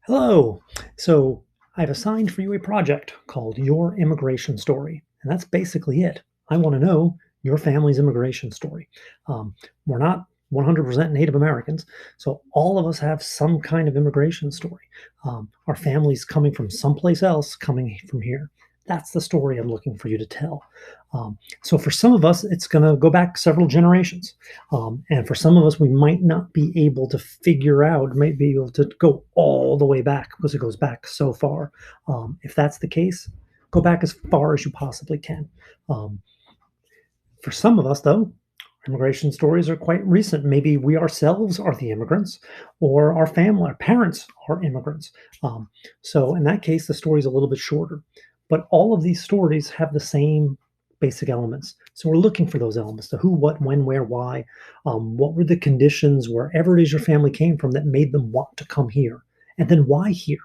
Hello. So I've assigned for you a project called Your Immigration Story. And that's basically it. I want to know your family's immigration story. We're not 100% Native Americans, so all of us have some kind of immigration story. Our family's coming from someplace else, coming from here. That's the story I'm looking for you to tell. So for some of us, it's going to go back several generations. And for some of us, we might not be able to figure out, might be able to go all the way back because it goes back so far. If that's the case, go back as far as you possibly can. Um, for some of us, though, immigration stories are quite recent. Maybe we ourselves are the immigrants, or our family, our parents are immigrants. So in that case, the story is a little bit shorter. But all of these stories have the same basic elements. So we're looking for those elements: the who, what, when, where, why. What were the conditions wherever it is your family came from that made them want to come here? And then why here?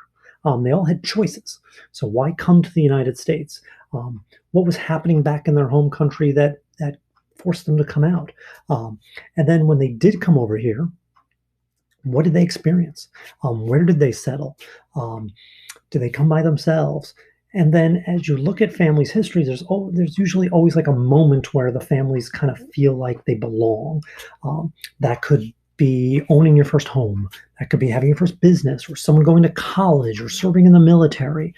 They all had choices. So why come to the United States? What was happening back in their home country that forced them to come out? And then when they did come over here, what did they experience? Where did they settle? Did they come by themselves? And then as you look at families' histories, there's usually always like a moment where the families kind of feel like they belong. That could be owning your first home. That could be having your first business, or someone going to college, or serving in the military.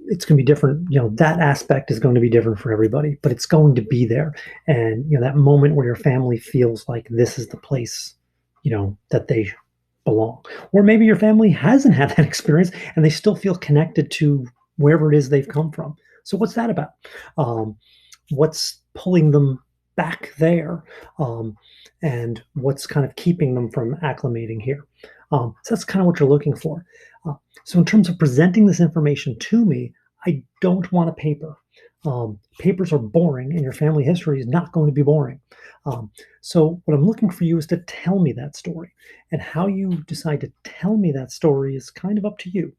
It's going to be different. That aspect is going to be different for everybody, but it's going to be there. And that moment where your family feels like this is the place that they belong. Or maybe your family hasn't had that experience and they still feel connected to wherever it is they've come from. So what's that about? What's pulling them back there? And what's kind of keeping them from acclimating here? So that's kind of what you're looking for. So in terms of presenting this information to me, I don't want a paper. Papers are boring, and your family history is not going to be boring. So what I'm looking for you is to tell me that story. And how you decide to tell me that story is kind of up to you.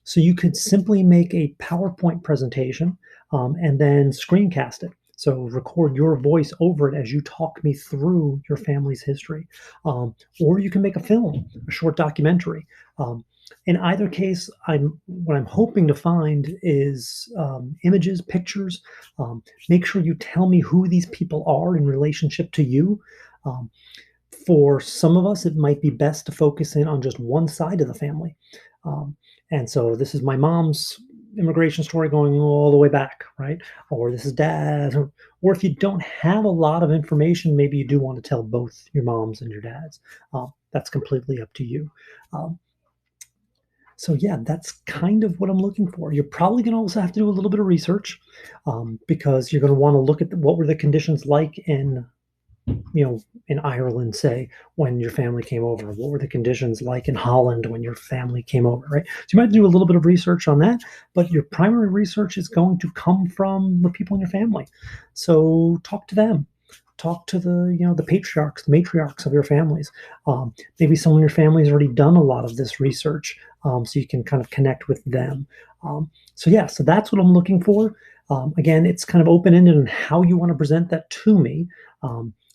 So you could simply make a PowerPoint presentation and then screencast it. So record your voice over it as you talk me through your family's history. Or you can make a film, a short documentary. In either case, what I'm hoping to find is images, pictures. Make sure you tell me who these people are in relationship to you. For some of us, it might be best to focus in on just one side of the family. And so this is my mom's immigration story going all the way back, right? Or this is dad's. Or if you don't have a lot of information, maybe you do want to tell both your moms and your dads. That's completely up to you. So yeah, that's kind of what I'm looking for. You're probably going to also have to do a little bit of research because you're going to want to look at what were the conditions like in Ireland, say, when your family came over. What were the conditions like in Holland when your family came over, right? So you might do a little bit of research on that, but your primary research is going to come from the people in your family. So talk to them. Talk to the patriarchs, the matriarchs of your families. Maybe someone in your family has already done a lot of this research, so you can kind of connect with them. So that's what I'm looking for. Again, it's kind of open-ended on how you want to present that to me.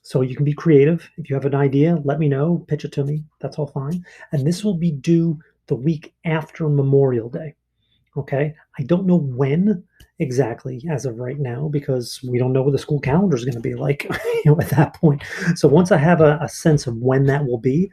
So you can be creative. If you have an idea, let me know, pitch it to me. That's all fine. And this will be due the week after Memorial Day. Okay. I don't know when exactly as of right now because we don't know what the school calendar is going to be like at that point. So once I have a sense of when that will be,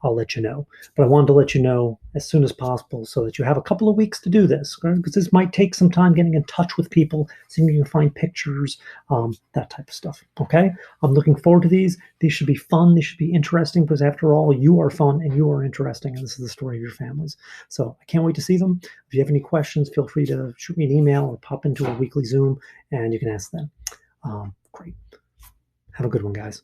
I'll let you know. But I wanted to let you know as soon as possible so that you have a couple of weeks to do this, right? Because this might take some time getting in touch with people, seeing if you can find pictures, that type of stuff. Okay? I'm looking forward to these. These should be fun. These should be interesting because after all, you are fun and you are interesting. And this is the story of your families. So I can't wait to see them. If you have any questions, feel free to shoot me an email or pop into a weekly Zoom and you can ask them. Great. Have a good one, guys.